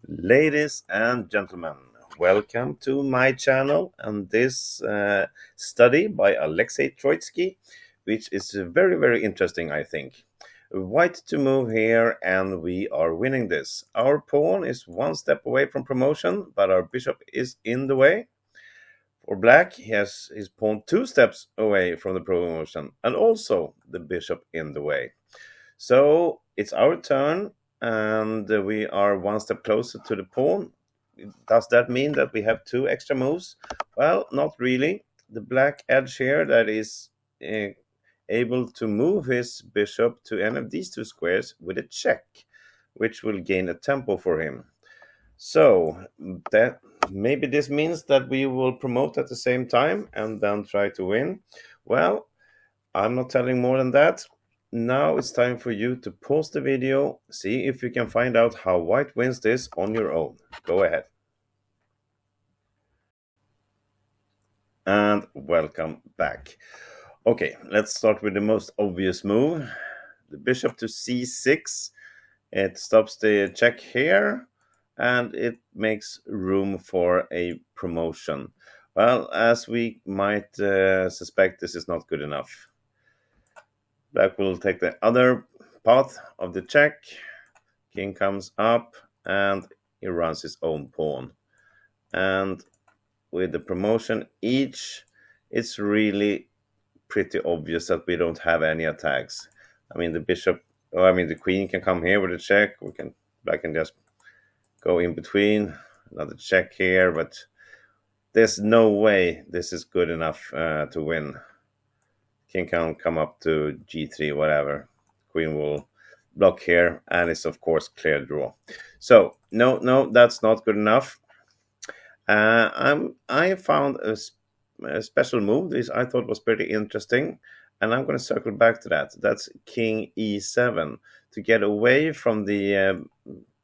Ladies and gentlemen, welcome to my channel and this study by Alexey Troitsky, which is very interesting, I think. White to move here, and we are winning this. Our pawn is one step away from promotion, but our bishop is in the way. For black, he has his pawn two steps away from the promotion, and also the bishop in the way. So it's our turn, and we are one step closer to the pawn. Does that mean that we have two extra moves? Well, not really. The black edge here that is able to move his bishop to any of these two squares with a check, which will gain a tempo for him. So that maybe this means that we will promote at the same time and then try to win. Well, I'm not telling more than that. Now it's time for you to pause the video, see if you can find out how white wins this on your own. Go ahead. And welcome back. Okay, let's start with the most obvious move. The bishop to c6. It stops the check here, and it makes room for a promotion. Well, as we might suspect, this is not good enough. Black will take the other path of the check. King comes up and he runs his own pawn. And with the promotion each, it's really pretty obvious that we don't have any attacks. I mean, the queen can come here with a check. Black can just go in between. Another check here, but there's no way this is good enough to win. King can come up to g3, whatever. Queen will block here, and it's of course clear draw. So no, that's not good enough. I found a special move. This I thought was pretty interesting, and I'm going to circle back to that. That's King e7 to get away from the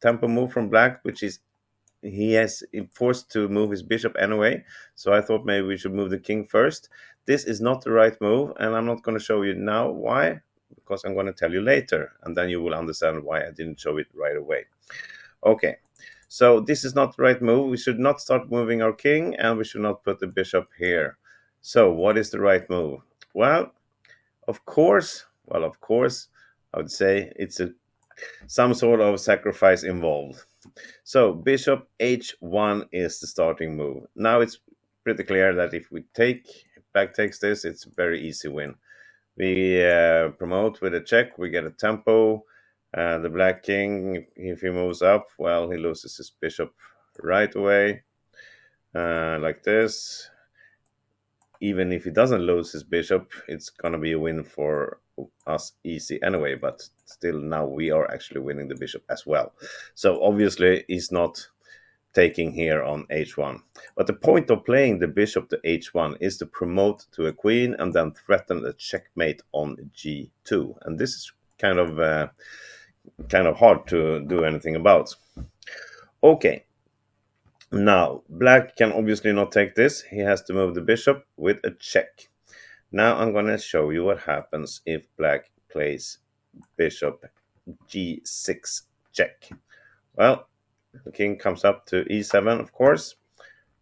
tempo move from black, which is he has forced to move his bishop anyway. So I thought maybe we should move the king first. This is not the right move, and I'm not going to show you now why, because I'm going to tell you later, and then you will understand why I didn't show it right away. Okay, so this is not the right move. We should not start moving our king, and we should not put the bishop here. So what is the right move? Well, of course, I would say it's some sort of sacrifice involved. So bishop h1 is the starting move. Now it's pretty clear that if black takes this, it's a very easy win. We promote with a check, we get a tempo. The black king, if he moves up, well, he loses his bishop right away, like this. Even if he doesn't lose his bishop, it's gonna be a win for us easy anyway, but still now we are actually winning the bishop as well. So obviously he's not taking here on h1. But the point of playing the bishop to h1 is to promote to a queen and then threaten a checkmate on g2. And this is kind of hard to do anything about. Okay. Now, black can obviously not take this. He has to move the bishop with a check. Now I'm going to show you what happens if black plays bishop g6 check. Well, the king comes up to e7, of course.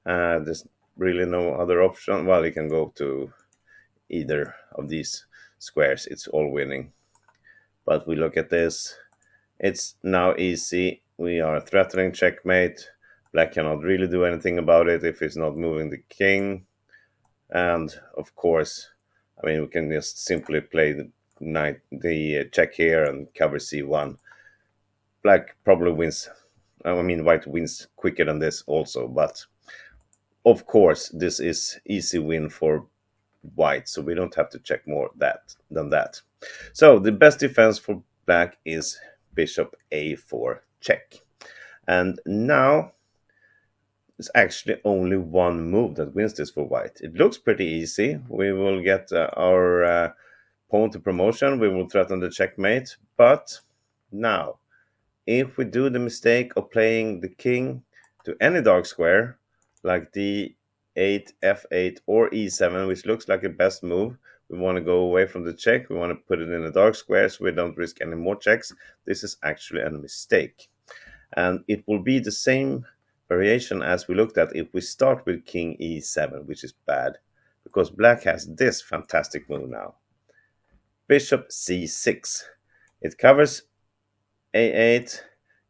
There's really no other option. Well, he can go to either of these squares. It's all winning. But we look at this. It's now easy. We are threatening checkmate. Black cannot really do anything about it if he's not moving the king. And of course, I mean, we can just simply play the check here and cover c1. Black probably wins. I mean, white wins quicker than this also, but of course, this is easy win for white, so we don't have to check more than that. So the best defense for black is bishop a4 check. And now it's actually only one move that wins this for white. It looks pretty easy. We will get our pawn to promotion. We will threaten the checkmate. But now, if we do the mistake of playing the king to any dark square, like d8, f8, or e7, which looks like a best move, we want to go away from the check. We want to put it in a dark square so we don't risk any more checks. This is actually a mistake. And it will be the same variation as we looked at if we start with king e7, which is bad, because black has this fantastic move now. Bishop c6. It covers a8.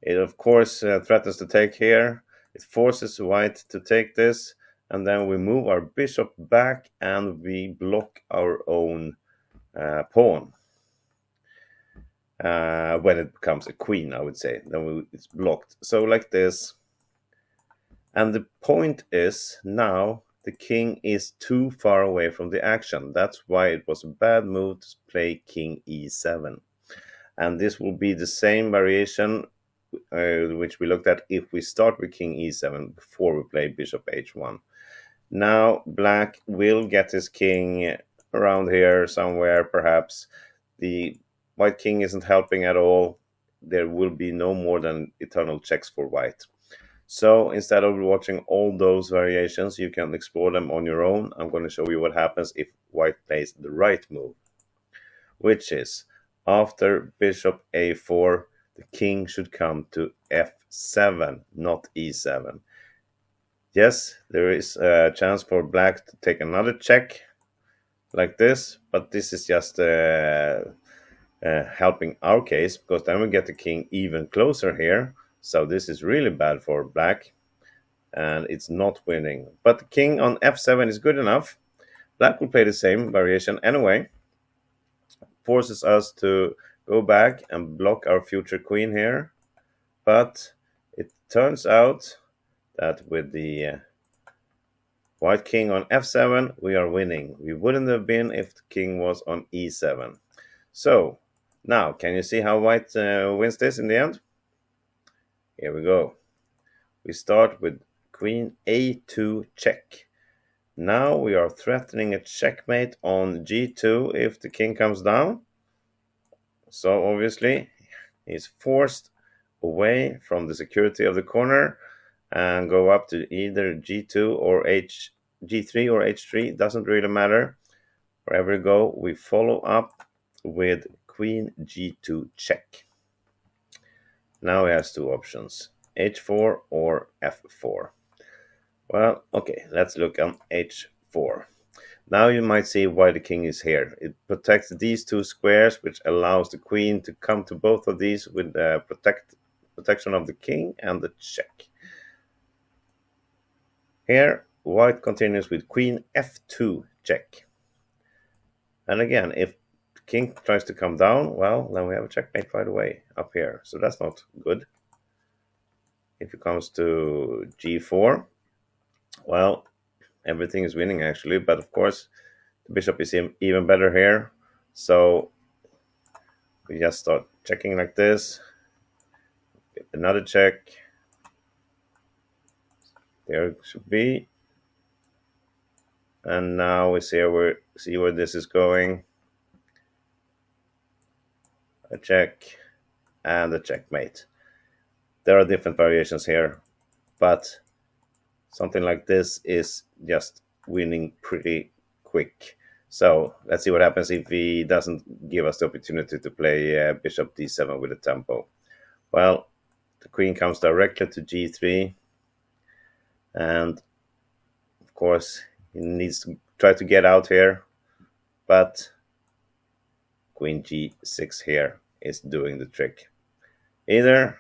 It, of course, threatens to take here. It forces white to take this. And then we move our bishop back and we block our own pawn. When it becomes a queen, I would say. Then it's blocked. So like this. And the point is now the king is too far away from the action. That's why it was a bad move to play king e7. And this will be the same variation which we looked at if we start with king e7 before we play bishop h1. Now black will get his king around here somewhere, perhaps. The white king isn't helping at all. There will be no more than eternal checks for white. So instead of watching all those variations, you can explore them on your own. I'm going to show you what happens if white plays the right move, which is after bishop a4, the king should come to f7, not e7. Yes, there is a chance for black to take another check like this, but this is just helping our case, because then we get the king even closer here. So this is really bad for black, and it's not winning. But the king on f7 is good enough. Black will play the same variation anyway. Forces us to go back and block our future queen here. But it turns out that with the white king on f7, we are winning. We wouldn't have been if the king was on e7. So now, can you see how white wins this in the end? Here we go. We start with queen a2 check. Now we are threatening a checkmate on g2 if the king comes down. So obviously he's forced away from the security of the corner and go up to either g2 or g3 or h3. Doesn't really matter. Wherever we go, we follow up with queen g2 check. Now he has two options, h4 or f4. Well, okay, let's look on h4. Now you might see why the king is here. It protects these two squares, which allows the queen to come to both of these with the protection of the king and the check. Here, white continues with queen f2 check. And again, if the king tries to come down, well, then we have a checkmate right away up here. So that's not good. If it comes to g4, well, everything is winning actually, but of course the bishop is even better here. So we just start checking like this. Get another check. There it should be. And now we see where this is going. A check and a checkmate. There are different variations here, but something like this is just winning pretty quick. So let's see what happens if he doesn't give us the opportunity to play bishop d7 with a tempo. Well, the queen comes directly to g3, and of course he needs to try to get out here, but queen g6 here is doing the trick. Either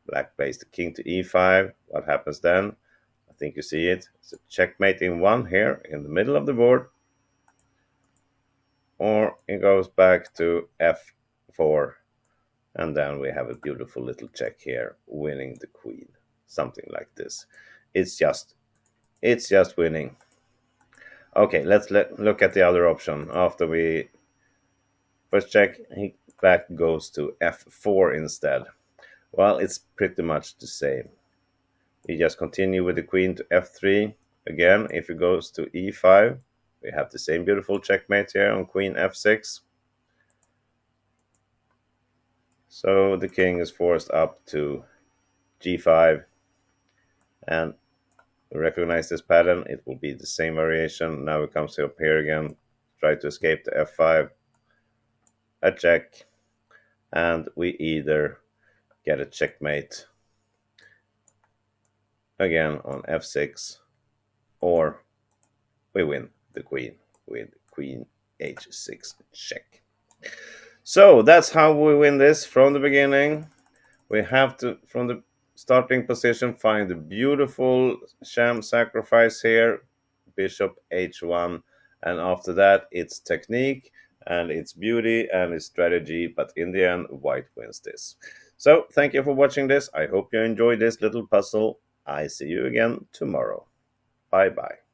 black plays the king to e5. What happens then? I think you see it. It's a checkmate in one here in the middle of the board. Or it goes back to f4. And then we have a beautiful little check here, winning the queen. Something like this. It's just winning. Okay, let's look at the other option. After we first check, black goes to f4 instead. Well, it's pretty much the same. We just continue with the queen to f3. Again, if it goes to e5, we have the same beautiful checkmate here on queen f6. So the king is forced up to g5. And we recognize this pattern. It will be the same variation. Now it comes up here again. Try to escape to f5. A check. And we either get a checkmate again on f6, or we win the queen with queen h6 check. So that's how we win this from the beginning. We have to, from the starting position, find the beautiful sham sacrifice here, bishop h1, and after that it's technique and it's beauty and it's strategy, but in the end white wins this. So thank you for watching this. I hope you enjoyed this little puzzle. I see you again tomorrow. Bye bye.